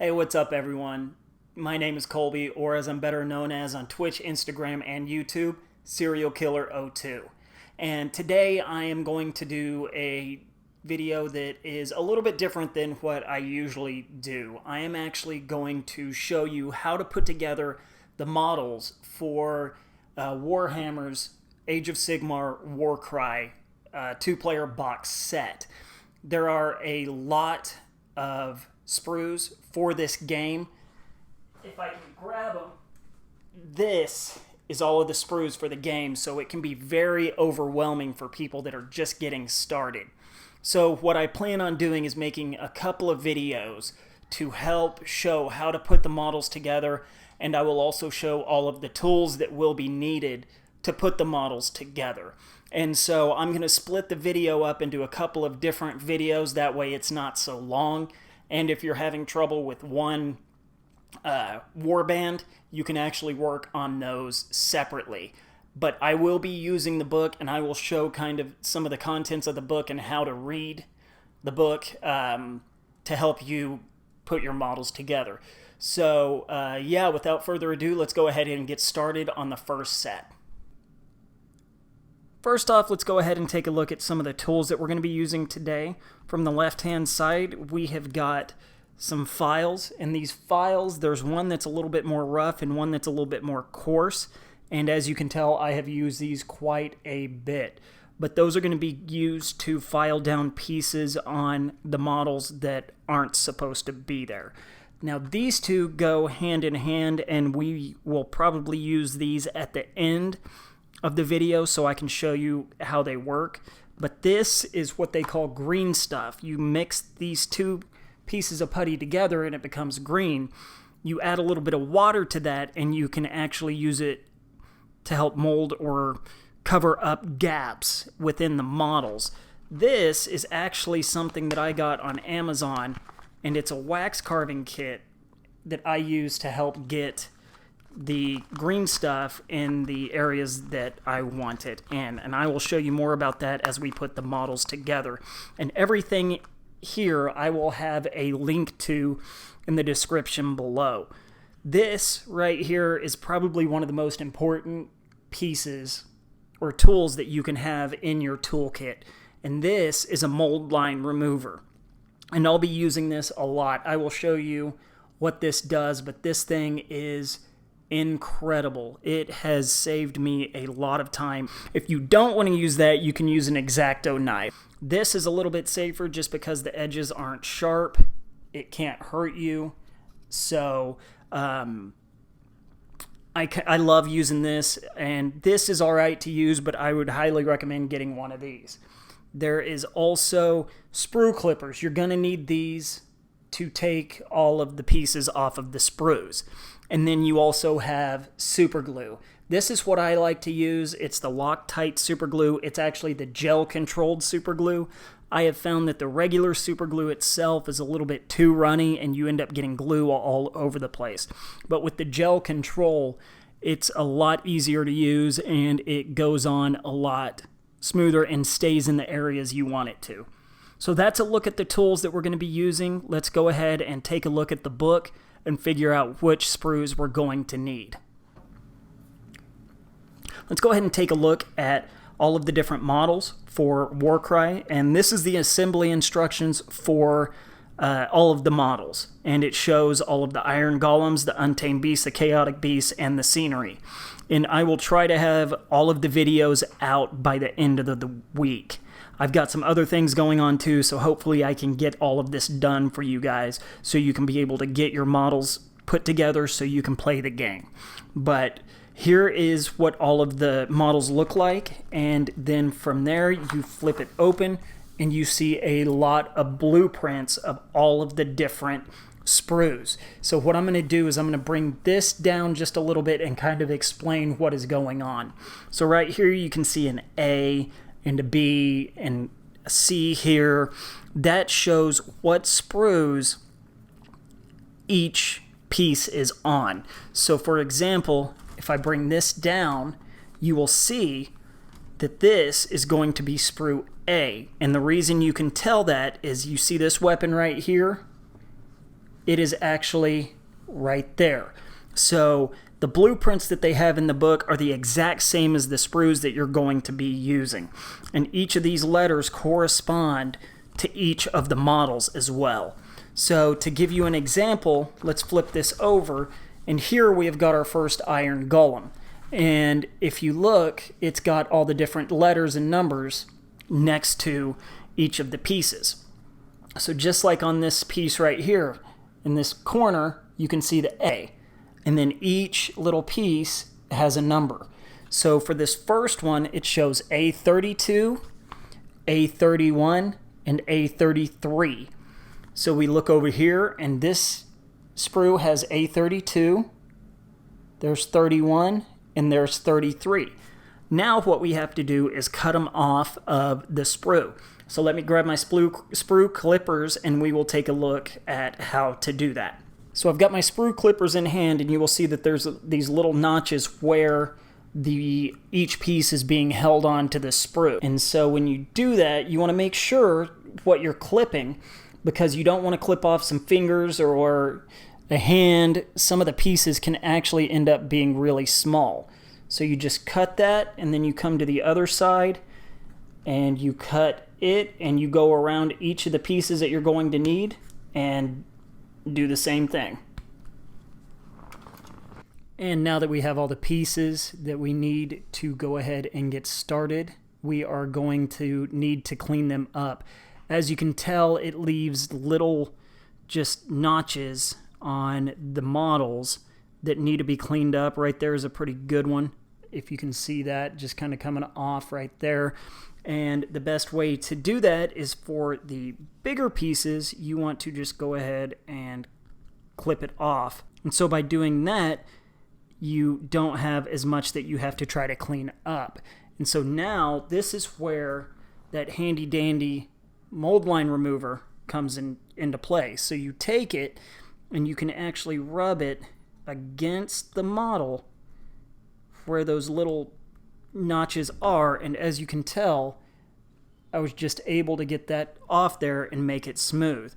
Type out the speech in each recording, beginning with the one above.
Hey, what's up, everyone? My name is Colby, or as I'm better known as on Twitch, Instagram, and YouTube, Serial Killer 02. And today I am going to do a video that is a little bit different than what I usually do. I am actually going to show you how to put together the models for Warhammer's Age of Sigmar Warcry two-player box set. There are a lot of sprues for this game. If I can grab them, this is all of the sprues for the game, so it can be very overwhelming for people that are just getting started. So what I plan on doing is making a couple of videos to help show how to put the models together, and I will also show all of the tools that will be needed to put the models together. And so I'm going to split the video up into a couple of different videos, that way it's not so long. And if you're having trouble with one warband, you can actually work on those separately. But I will be using the book, and I will show kind of some of the contents of the book and how to read the book to help you put your models together. So yeah, without further ado, let's go ahead and get started on the first set. First off, let's go ahead and take a look at some of the tools that we're going to be using today. From the left-hand side, we have got some files. And these files, there's one that's a little bit more rough and one that's a little bit more coarse. And as you can tell, I have used these quite a bit. But those are going to be used to file down pieces on the models that aren't supposed to be there. Now, these two go hand in hand, and we will probably use these at the end of the video so I can show you how they work. But this is what they call green stuff. You mix these two pieces of putty together and it becomes green. You add a little bit of water to that and you can actually use it to help mold or cover up gaps within the models. This is actually something that I got on Amazon, and it's a wax carving kit that I use to help get the green stuff in the areas that I want it in. And I will show you more about that as we put the models together. And everything here I will have a link to in the description below. This right here is probably one of the most important pieces or tools that you can have in your toolkit. And this is a mold line remover. And I'll be using this a lot. I will show you what this does, but this thing is incredible. It has saved me a lot of time. If you don't want to use that, you can use an X-Acto knife. This is a little bit safer just because the edges aren't sharp. It can't hurt you. So I love using this, and this is alright to use, but I would highly recommend getting one of these. There is also sprue clippers. You're going to need these to take all of the pieces off of the sprues. And then you also have super glue. This is what I like to use. It's the Loctite super glue. It's actually the gel controlled super glue. I have found that the regular super glue itself is a little bit too runny and you end up getting glue all over the place. But with the gel control, it's a lot easier to use and it goes on a lot smoother and stays in the areas you want it to. So that's a look at the tools that we're going to be using. Let's go ahead and take a look at the book and figure out which sprues we're going to need. Let's go ahead and take a look at all of the different models for Warcry, and this is the assembly instructions for all of the models, and it shows all of the Iron Golems, the Untamed Beasts, the Chaotic Beasts, and the scenery. And I will try to have all of the videos out by the end of the week. I've got some other things going on too, so hopefully I can get all of this done for you guys so you can be able to get your models put together so you can play the game. But here is what all of the models look like, and then from there you flip it open and you see a lot of blueprints of all of the different sprues. So what I'm going to do is I'm going to bring this down just a little bit and kind of explain what is going on. So right here you can see an A and a B and a C here. That shows what sprues each piece is on. So for example, if I bring this down, you will see that this is going to be sprue A. And the reason you can tell that is you see this weapon right here? it is actually right there. So the blueprints that they have in the book are the exact same as the sprues that you're going to be using. And each of these letters correspond to each of the models as well. So to give you an example, let's flip this over. And here we have got our first iron golem. And if you look, it's got all the different letters and numbers next to each of the pieces. So just like on this piece right here, in this corner, you can see the A. And then each little piece has a number. So for this first one, it shows A32, A31, and A33. So we look over here, and this sprue has A32, there's 31, and there's 33. Now what we have to do is cut them off of the sprue. So let me grab my sprue clippers, and we will take a look at how to do that. So I've got my sprue clippers in hand, and you will see that there's these little notches where each piece is being held on to the sprue. And so when you do that, you want to make sure what you're clipping, because you don't want to clip off some fingers or a hand. Some of the pieces can actually end up being really small. So you just cut that, and then you come to the other side, and you cut it, and you go around each of the pieces that you're going to need, and do the same thing. And now that we have all the pieces that we need to go ahead and get started, we are going to need to clean them up. As you can tell, it leaves little just notches on the models that need to be cleaned up. Right there is a pretty good one. If you can see that, just kind of coming off right there. And the best way to do that is for the bigger pieces, you want to just go ahead and clip it off. And so by doing that, you don't have as much that you have to try to clean up. And so now this is where that handy dandy mold line remover comes into play. So you take it and you can actually rub it against the model where those little notches are, and as you can tell, I was just able to get that off there and make it smooth.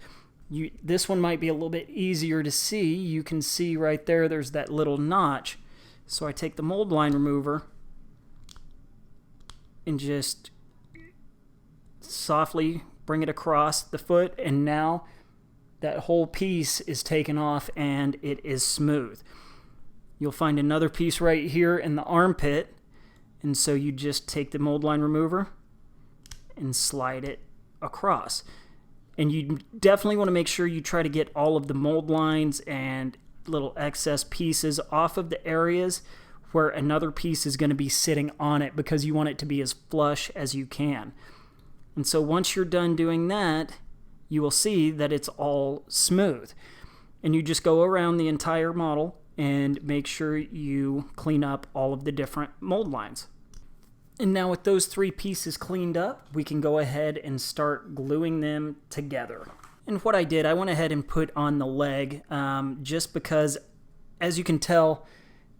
This one might be a little bit easier to see. You can see right there, there's that little notch. So I take the mold line remover and just softly bring it across the foot, and now that whole piece is taken off and it is smooth. You'll find another piece right here in the armpit, and so you just take the mold line remover and slide it across. And you definitely want to make sure you try to get all of the mold lines and little excess pieces off of the areas where another piece is going to be sitting on it, because you want it to be as flush as you can. And so once you're done doing that, you will see that it's all smooth. And you just go around the entire model and make sure you clean up all of the different mold lines. And now with those three pieces cleaned up, we can go ahead and start gluing them together. And what I did, I went ahead and put on the leg, just because, as you can tell,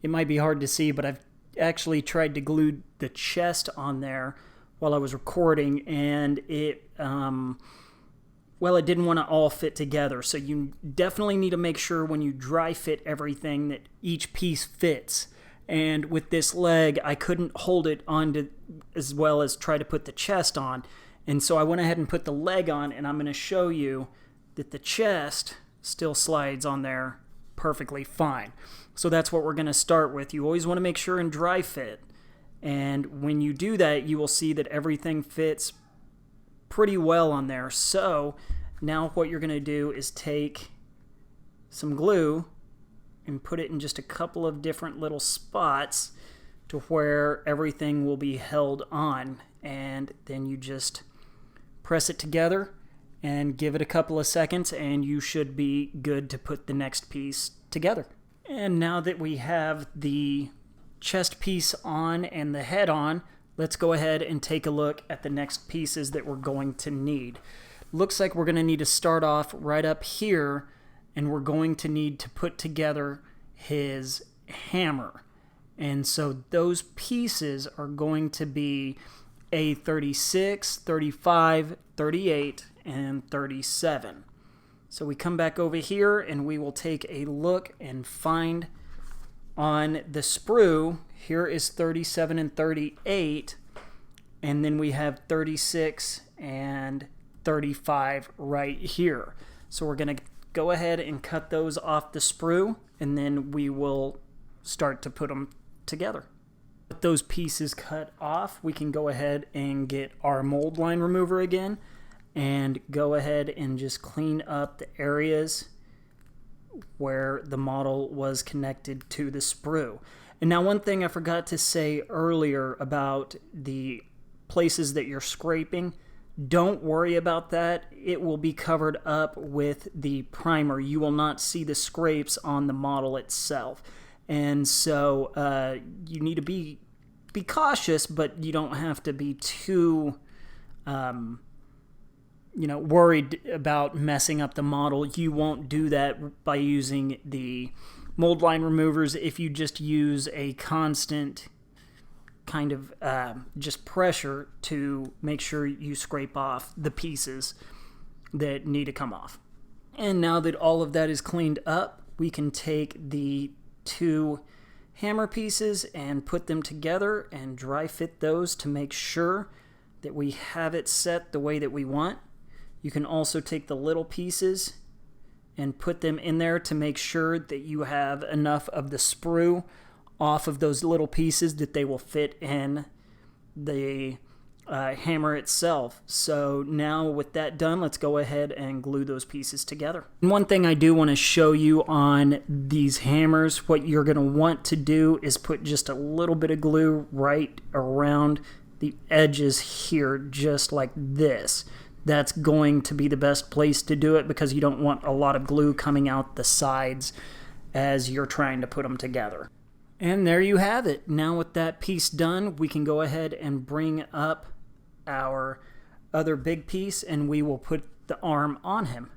it might be hard to see, but I've actually tried to glue the chest on there while I was recording, and it didn't want to all fit together. So you definitely need to make sure when you dry fit everything that each piece fits. And with this leg, I couldn't hold it on as well as try to put the chest on. And so I went ahead and put the leg on, and I'm going to show you that the chest still slides on there perfectly fine. So that's what we're going to start with. You always want to make sure and dry fit. And when you do that, you will see that everything fits pretty well on there. So now what you're going to do is take some glue and put it in just a couple of different little spots to where everything will be held on. And then you just press it together and give it a couple of seconds, and you should be good to put the next piece together. And now that we have the chest piece on and the head on, let's go ahead and take a look at the next pieces that we're going to need. Looks like we're going to need to start off right up here, and we're going to need to put together his hammer. And so those pieces are going to be A36, 35, 38, and 37. So we come back over here and we will take a look and find on the sprue, here is 37 and 38, and then we have 36 and 35 right here. So we're going to go ahead and cut those off the sprue, and then we will start to put them together. With those pieces cut off, we can go ahead and get our mold line remover again and go ahead and just clean up the areas where the model was connected to the sprue. And now one thing I forgot to say earlier about the places that you're scraping, don't worry about that. It will be covered up with the primer. You will not see the scrapes on the model itself. And so you need to be cautious, but you don't have to be too worried about messing up the model. You won't do that by using the mold line removers if you just use a constant kind of just pressure to make sure you scrape off the pieces that need to come off. And now that all of that is cleaned up, we can take the two hammer pieces and put them together and dry fit those to make sure that we have it set the way that we want. You can also take the little pieces and put them in there to make sure that you have enough of the sprue off of those little pieces that they will fit in the hammer itself. So now with that done, let's go ahead and glue those pieces together. And one thing I do want to show you on these hammers, what you're going to want to do is put just a little bit of glue right around the edges here, just like this. That's going to be the best place to do it because you don't want a lot of glue coming out the sides as you're trying to put them together. And there you have it. Now with that piece done, we can go ahead and bring up our other big piece and we will put the arm on him.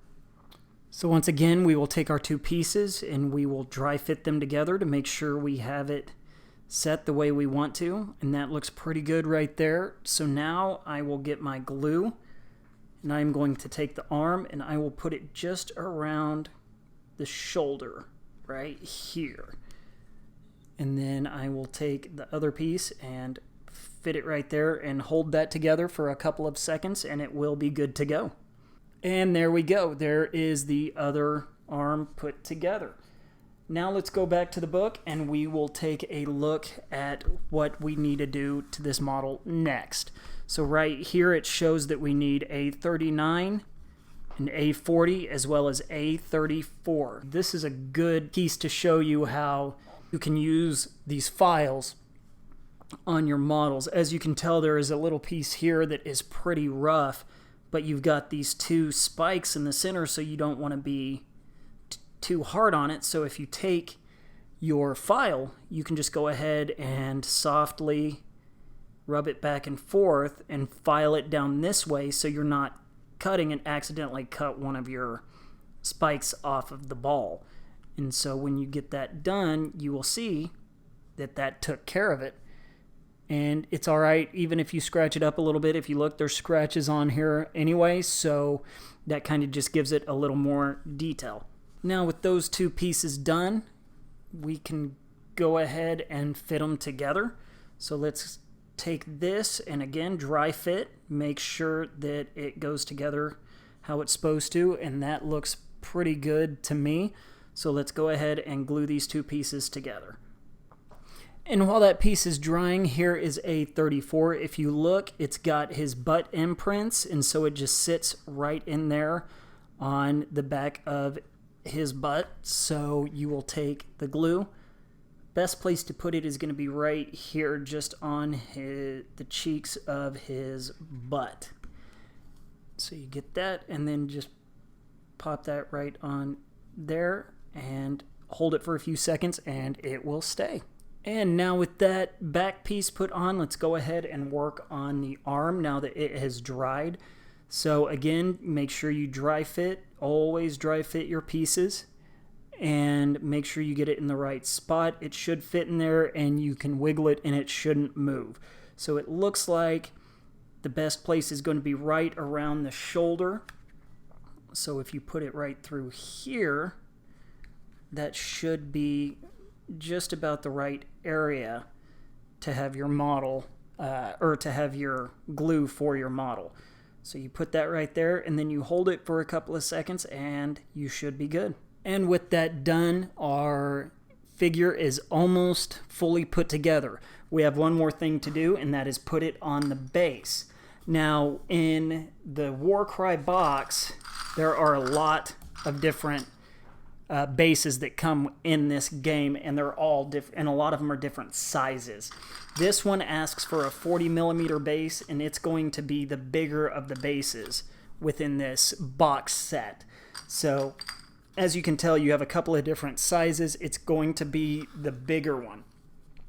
So once again, we will take our two pieces and we will dry fit them together to make sure we have it set the way we want to. And that looks pretty good right there. So now I will get my glue. And I'm going to take the arm and I will put it just around the shoulder right here. And then I will take the other piece and fit it right there and hold that together for a couple of seconds and it will be good to go. And there we go. There is the other arm put together. Now let's go back to the book and we will take a look at what we need to do to this model next. So right here it shows that we need A39 and A40 as well as A34. This is a good piece to show you how you can use these files on your models. As you can tell, there is a little piece here that is pretty rough, but you've got these two spikes in the center, so you don't want to be too hard on it. So if you take your file, you can just go ahead and softly rub it back and forth and file it down this way so you're not cutting and accidentally cut one of your spikes off of the ball. And so when you get that done, you will see that that took care of it. And it's all right even if you scratch it up a little bit. If you look, there's scratches on here anyway, so that kind of just gives it a little more detail. Now with those two pieces done, we can go ahead and fit them together. So let's take this and again dry fit, make sure that it goes together how it's supposed to, and that looks pretty good to me. So let's go ahead and glue these two pieces together. And while that piece is drying, here is A34. If you look, it's got his butt imprints, and so it just sits right in there on the back of his butt. So you will take the glue. Best place to put it is going to be right here, just on the cheeks of his butt. So you get that, and then just pop that right on there and hold it for a few seconds and it will stay. And now with that back piece put on, let's go ahead and work on the arm now that it has dried. So again, make sure you dry fit, always dry fit your pieces, and make sure you get it in the right spot. It should fit in there and you can wiggle it and it shouldn't move. So it looks like the best place is going to be right around the shoulder. So if you put it right through here, that should be just about the right area to have your model, or to have your glue for your model. So you put that right there, and then you hold it for a couple of seconds, and you should be good. And with that done, our figure is almost fully put together. We have one more thing to do, and that is put it on the base. Now, in the Warcry box, there are a lot of different bases that come in this game, and they're all different, and a lot of them are different sizes. This one asks for a 40mm base, and it's going to be the bigger of the bases within this box set. So as you can tell, you have a couple of different sizes. It's going to be the bigger one,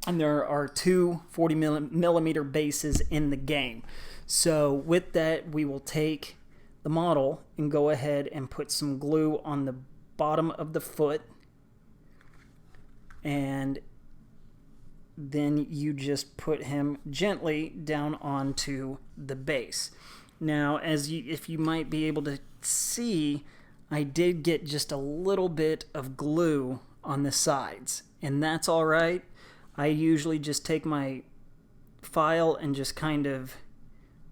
and there are two 40mm bases in the game. So with that, we will take the model and go ahead and put some glue on the bottom of the foot, and then you just put him gently down onto the base. Now, if you might be able to see, I did get just a little bit of glue on the sides, and that's all right. I usually just take my file and just kind of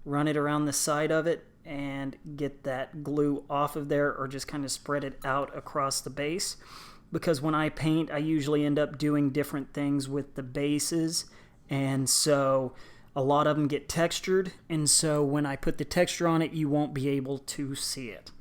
run it around the side of it and get that glue off of there, or just kind of spread it out across the base, because when I paint, I usually end up doing different things with the bases, and so a lot of them get textured, and so when I put the texture on it, you won't be able to see it.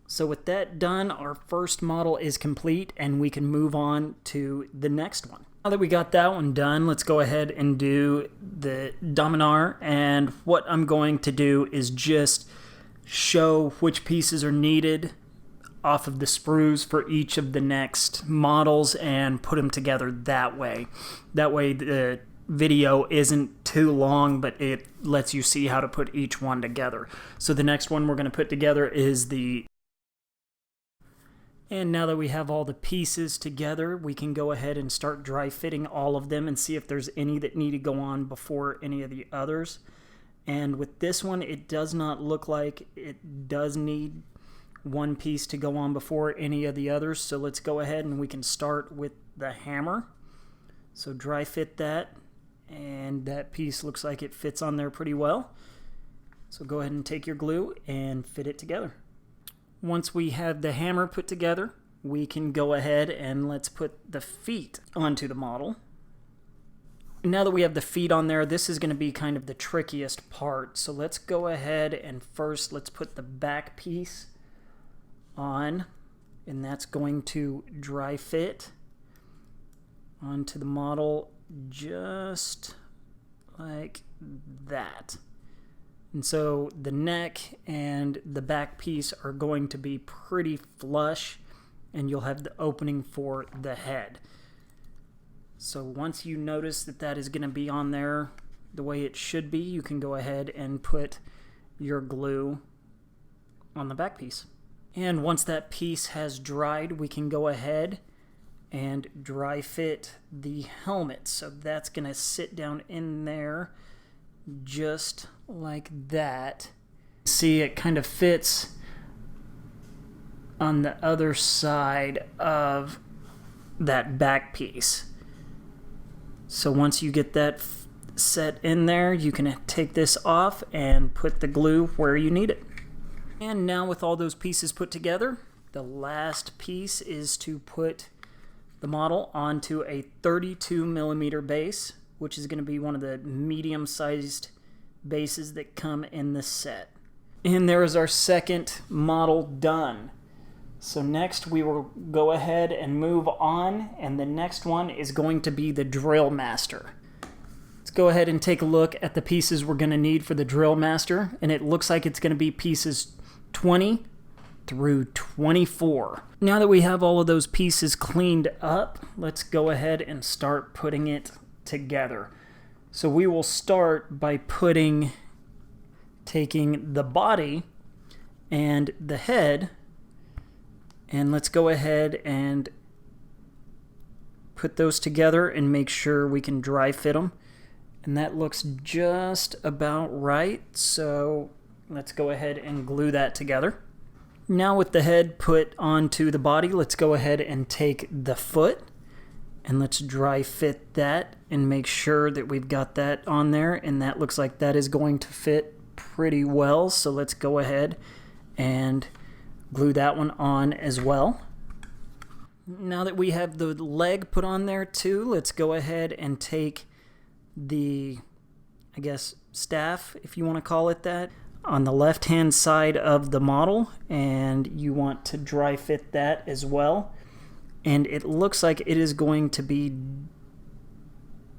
So with that done, our first model is complete, and we can move on to the next one. Now that we got that one done, let's go ahead and do the Dominar, and what I'm going to do is just show which pieces are needed off of the sprues for each of the next models and put them together that way. That way the video isn't too long, but it lets you see how to put each one together. So the next one we're going to put together is the... And now that we have all the pieces together, we can go ahead and start dry fitting all of them and see if there's any that need to go on before any of the others. And with this one, it does not look like it does need one piece to go on before any of the others. So let's go ahead and we can start with the hammer. So dry fit that, and that piece looks like it fits on there pretty well. So go ahead and take your glue and fit it together. Once we have the hammer put together, we can go ahead and let's put the feet onto the model. Now that we have the feet on there, this is going to be kind of the trickiest part. So let's go ahead and first let's put the back piece on, and that's going to dry fit onto the model just like that. And so the neck and the back piece are going to be pretty flush, and you'll have the opening for the head. So once you notice that that is going to be on there the way it should be, you can go ahead and put your glue on the back piece. And once that piece has dried, we can go ahead and dry fit the helmet. So that's going to sit down in there just like that. See, it kind of fits on the other side of that back piece. So once you get that set in there, you can take this off and put the glue where you need it. And now with all those pieces put together, the last piece is to put the model onto a 32mm base, which is going to be one of the medium-sized bases that come in the set. And there is our second model done. So next we will go ahead and move on, and the next one is going to be the Drill Master. Let's go ahead and take a look at the pieces we're going to need for the Drill Master, and it looks like it's going to be pieces 20 through 24. Now that we have all of those pieces cleaned up, let's go ahead and start putting it together. So we will start by taking the body and the head, and let's go ahead and put those together and make sure we can dry fit them. And that looks just about right, so let's go ahead and glue that together. Now with the head put onto the body, let's go ahead and take the foot and let's dry fit that and make sure that we've got that on there, and that looks like that is going to fit pretty well. So let's go ahead and glue that one on as well. Now that we have the leg put on there too, let's go ahead and take the, I guess, staff, if you want to call it that, on the left hand side of the model, and you want to dry fit that as well. And it looks like it is going to be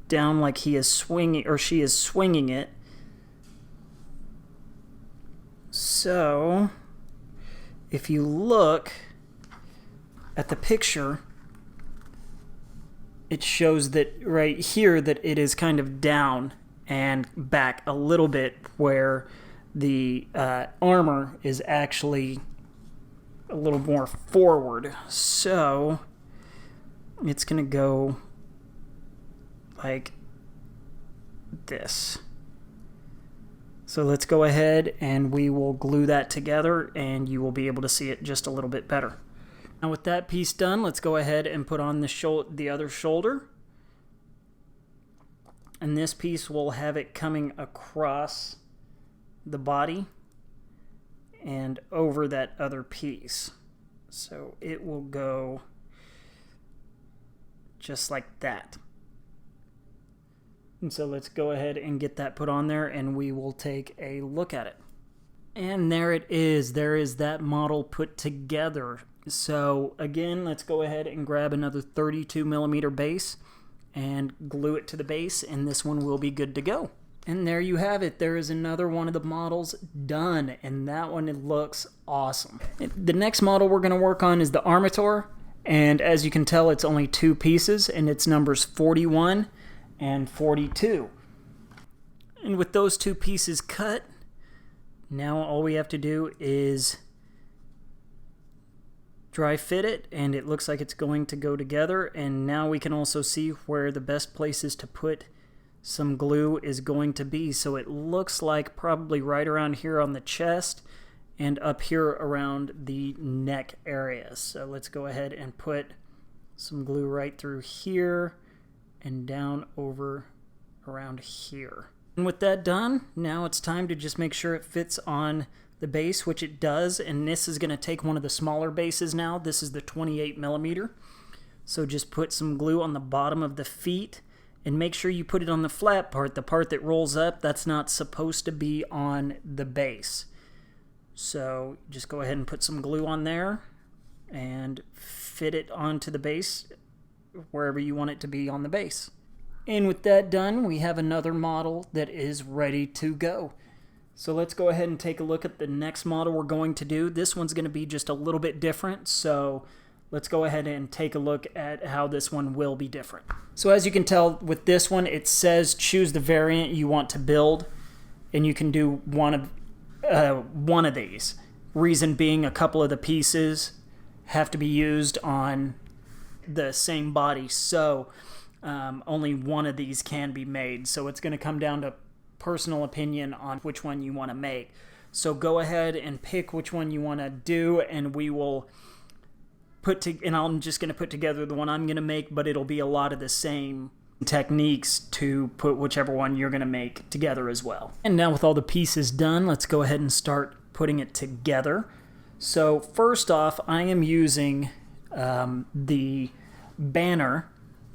down like he is swinging, or she is swinging it. So if you look at the picture, it shows that right here that it is kind of down and back a little bit, where the armor is actually a little more forward. So it's going to go like this. So let's go ahead and we will glue that together, and you will be able to see it just a little bit better. Now with that piece done, let's go ahead and put on the other shoulder. And this piece will have it coming across the body and over that other piece. So it will go just like that. And so let's go ahead and get that put on there, and we will take a look at it. And there it is. There is that model put together. So again, let's go ahead and grab another 32mm base and glue it to the base, and this one will be good to go. And there you have it. There is another one of the models done, and that one looks awesome. The next model we're going to work on is the Armator, and as you can tell, it's only 2 pieces, and it's numbers 41 and 42. And with those 2 pieces cut, now all we have to do is dry fit it, and it looks like it's going to go together. And now we can also see where the best places to put some glue is going to be. So it looks like probably right around here on the chest and up here around the neck area. So let's go ahead and put some glue right through here and down over around here. And with that done, now it's time to just make sure it fits on the base, which it does. And this is going to take one of the smaller bases now. This is the 28mm. So just put some glue on the bottom of the feet, and make sure you put it on the flat part. The part that rolls up, that's not supposed to be on the base. So just go ahead and put some glue on there and fit it onto the base wherever you want it to be on the base. And with that done, we have another model that is ready to go. So let's go ahead and take a look at the next model we're going to do. This one's going to be just a little bit different, so let's go ahead and take a look at how this one will be different. So as you can tell with this one, it says choose the variant you want to build, and you can do one of these. Reason being, a couple of the pieces have to be used on the same body, so only one of these can be made. So it's going to come down to personal opinion on which one you want to make. So go ahead and pick which one you want to do, and we will and I'm just going to put together the one I'm going to make, but it'll be a lot of the same techniques to put whichever one you're going to make together as well. And now with all the pieces done, let's go ahead and start putting it together. So first off, I am using the banner.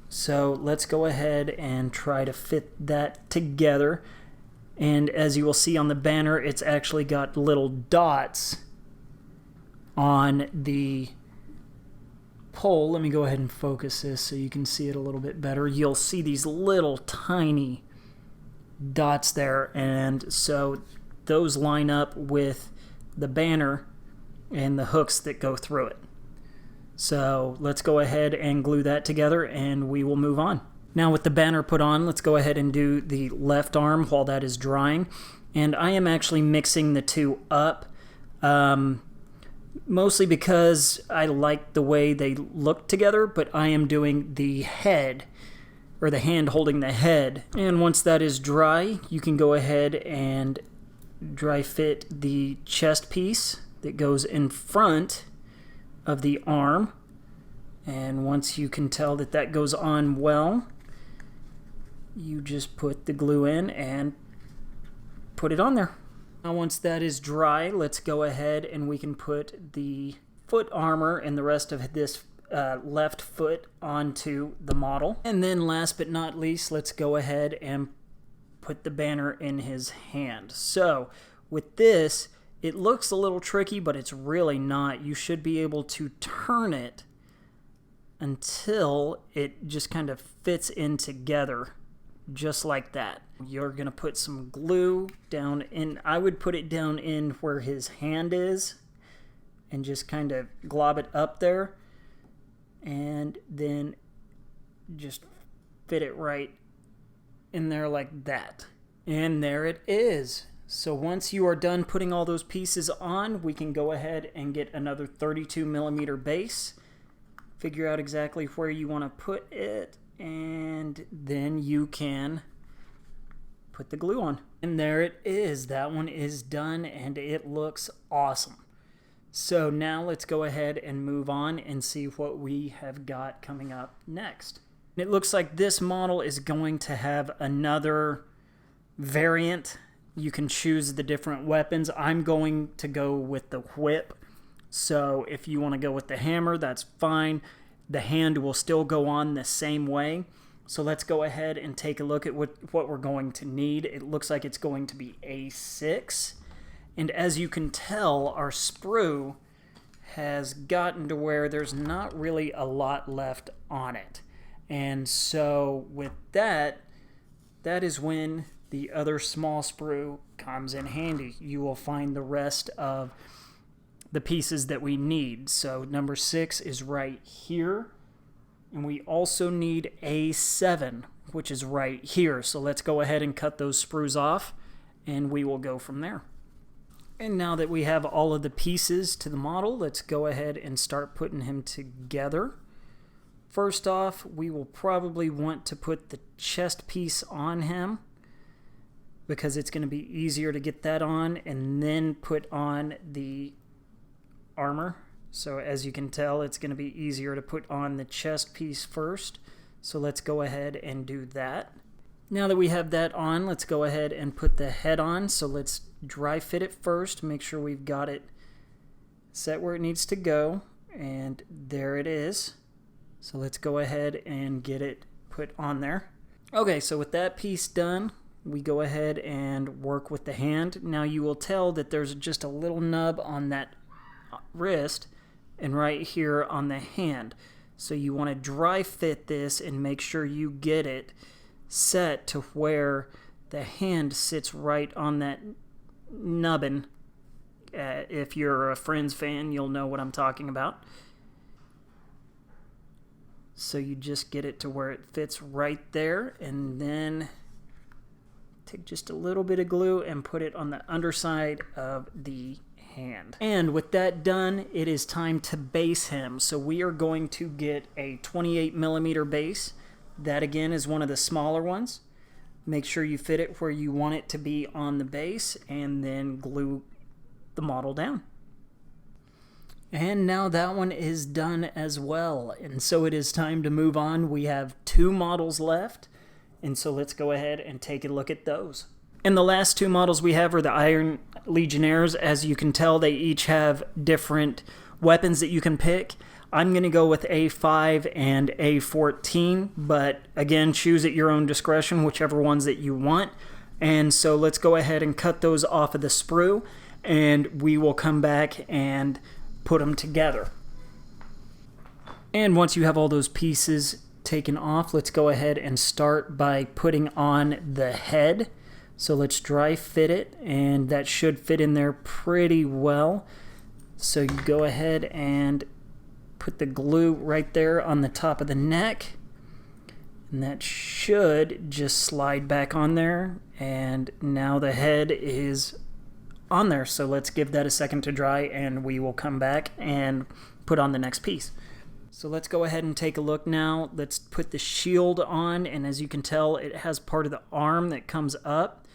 So let's go ahead and try to fit that together. And as you will see on the banner, it's actually got little dots on the pole. Let me go ahead and focus this so you can see it a little bit better. You'll see these little tiny dots there, and so those line up with the banner and the hooks that go through it. So let's go ahead and glue that together, and we will move on. Now with the banner put on, let's go ahead and do the left arm while that is drying. And I am actually mixing the two up, mostly because I like the way they look together, but I am doing the head, or the hand holding the head. And once that is dry, you can go ahead and dry fit the chest piece, that goes in front of the arm. And once you can tell that that goes on well, you just put the glue in and put it on there. Now once that is dry, let's go ahead and we can put the foot armor and the rest of this left foot onto the model. And then last but not least, let's go ahead and put the banner in his hand. So with this, it looks a little tricky, but it's really not. You should be able to turn it until it just kind of fits in together, just like that. You're going to put some glue down in, I would put it down in where his hand is and just kind of glob it up there and then just fit it right in there like that. And there it is. So once you are done putting all those pieces on, we can go ahead and get another 32mm base, figure out exactly where you want to put it, and then you can put the glue on. And there it is. That one is done and it looks awesome. So now let's go ahead and move on and see what we have got coming up next. It looks like this model is going to have another variant. You can choose the different weapons. I'm going to go with the whip. So if you want to go with the hammer, that's fine. The hand will still go on the same way. So let's go ahead and take a look at what we're going to need. It looks like it's going to be A6. And as you can tell, our sprue has gotten to where there's not really a lot left on it. And so with that, that is when the other small sprue comes in handy. You will find the rest of the pieces that we need. So number 6 is right here. And we also need A7, which is right here. So let's go ahead and cut those sprues off and we will go from there. And now that we have all of the pieces to the model, let's go ahead and start putting him together. First off, we will probably want to put the chest piece on him because it's going to be easier to get that on and then put on the armor. So as you can tell, it's going to be easier to put on the chest piece first. So let's go ahead and do that. Now that we have that on, let's go ahead and put the head on. So let's dry fit it first, make sure we've got it set where it needs to go. And there it is. So let's go ahead and get it put on there. Okay, so with that piece done, we go ahead and work with the hand. Now you will tell that there's just a little nub on that wrist and right here on the hand. So you want to dry fit this and make sure you get it set to where the hand sits right on that nubbin. If you're a Friends fan, you'll know what I'm talking about. So you just get it to where it fits right there, and then take just a little bit of glue and put it on the underside of the hand. And with that done, it is time to base him. So we are going to get a 28mm base. That again is one of the smaller ones. Make sure you fit it where you want it to be on the base and then glue the model down. And now that one is done as well. And so it is time to move on. We have 2 models left. And so let's go ahead and take a look at those. And the last 2 models we have are the Iron Legionnaires. As you can tell, they each have different weapons that you can pick. I'm going to go with A5 and A14, but again, choose at your own discretion, whichever ones that you want. And so let's go ahead and cut those off of the sprue, and we will come back and put them together. And once you have all those pieces taken off, let's go ahead and start by putting on the head. So let's dry fit it, and that should fit in there pretty well. So you go ahead and put the glue right there on the top of the neck, and that should just slide back on there, and now the head is on there. So let's give that a second to dry and we will come back and put on the next piece. So let's go ahead and take a look now. Let's put the shield on, and as you can tell, it has part of the arm that comes up.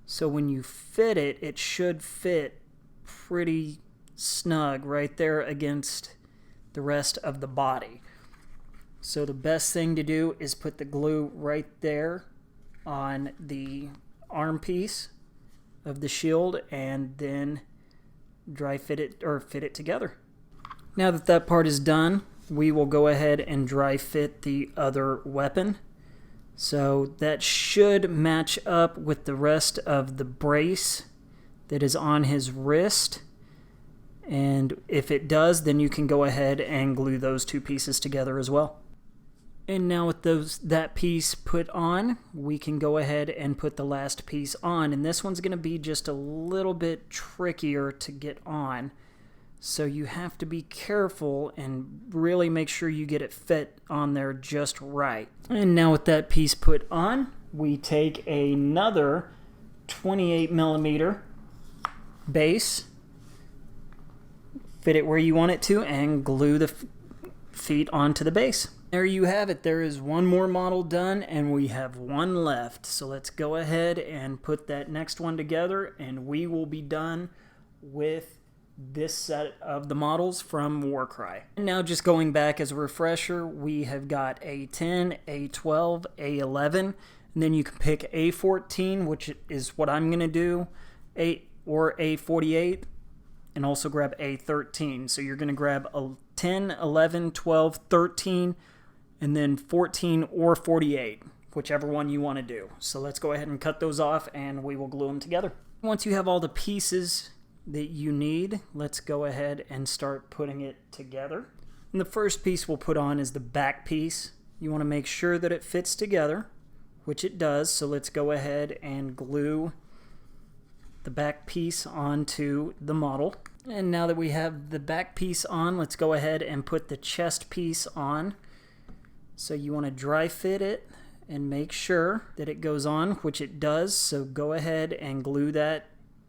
So when you fit it, it should fit pretty snug right there against the rest of the body. So the best thing to do is put the glue right there on the arm piece of the shield and then dry fit it or fit it together. Now that that part is done, we will go ahead and dry fit the other weapon. So that should match up with the rest of the brace that is on his wrist. And if it does, then you can go ahead and glue those two pieces together as well. And now with that piece put on, we can go ahead and put the last piece on. And this one's going to be just a little bit trickier to get on. So you have to be careful and really make sure you get it fit on there just right. And now with that piece put on, we take another 28mm base, fit it where you want it to, and glue the feet onto the base. There you have it. There is one more model done and we have one left. So let's go ahead and put that next one together and we will be done with this set of the models from Warcry. And now just going back as a refresher, we have got A10, A12, A11, and then you can pick A14, which is what I'm going to do, or A48, and also grab A13. So you're going to grab a 10, 11, 12, 13, and then 14 or 48, whichever one you want to do. So let's go ahead and cut those off and we will glue them together. Once you have all the pieces that you need, let's go ahead and start putting it together. And the first piece we'll put on is the back piece. You want to make sure that it fits together, which it does. So let's go ahead and glue the back piece onto the model. And now that we have the back piece on, let's go ahead and put the chest piece on. So you want to dry fit it and make sure that it goes on, which it does. So go ahead and glue that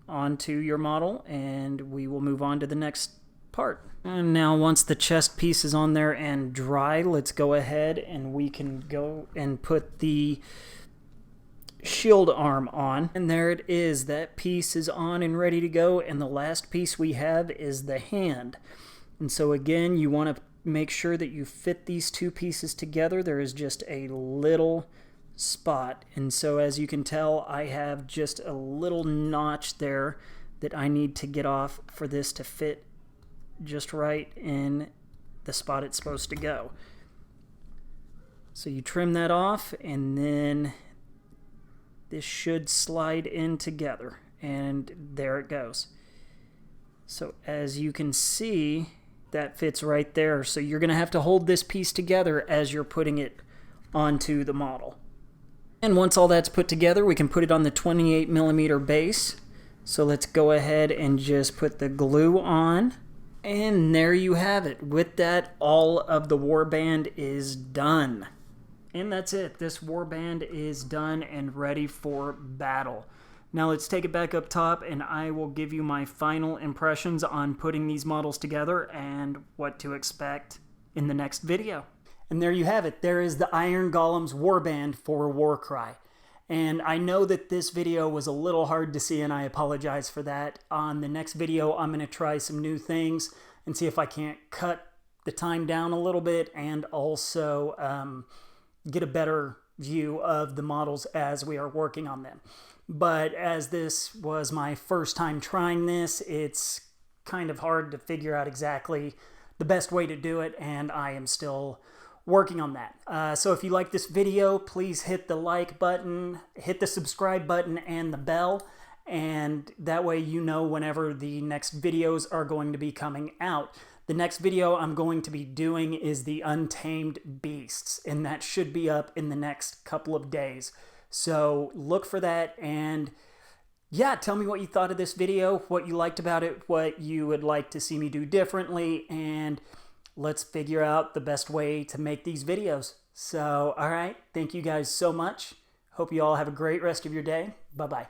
onto your model and we will move on to the next part. And now once the chest piece is on there and dry, let's go ahead and we can go and put the shield arm on. And there it is. That piece is on and ready to go, and the last piece we have is the hand. And so again, you want to make sure that you fit these two pieces together. There is just a little spot, and so as you can tell, I have just a little notch there that I need to get off for this to fit just right in the spot it's supposed to go. So you trim that off and then this should slide in together, and there it goes. So as you can see, that fits right there. So you're going to have to hold this piece together as you're putting it onto the model. And once all that's put together, we can put it on the 28mm base. So let's go ahead and just put the glue on. And there you have it. With that, all of the warband is done. And that's it. This warband is done and ready for battle. Now let's take it back up top and I will give you my final impressions on putting these models together and what to expect in the next video. And there you have it. There is the Iron Golems warband for Warcry. And I know that this video was a little hard to see and I apologize for that. On the next video, I'm going to try some new things and see if I can't cut the time down a little bit and also get a better view of the models as we are working on them. But as this was my first time trying this, it's kind of hard to figure out exactly the best way to do it, and I am still working on that. So if you like this video, please hit the like button, hit the subscribe button and the bell, and that way you know whenever the next videos are going to be coming out. The next video I'm going to be doing is the Untamed Beasts, and that should be up in the next couple of days. So look for that, and yeah, tell me what you thought of this video, what you liked about it, what you would like to see me do differently, and let's figure out the best way to make these videos. So, all right, thank you guys so much. Hope you all have a great rest of your day. Bye-bye.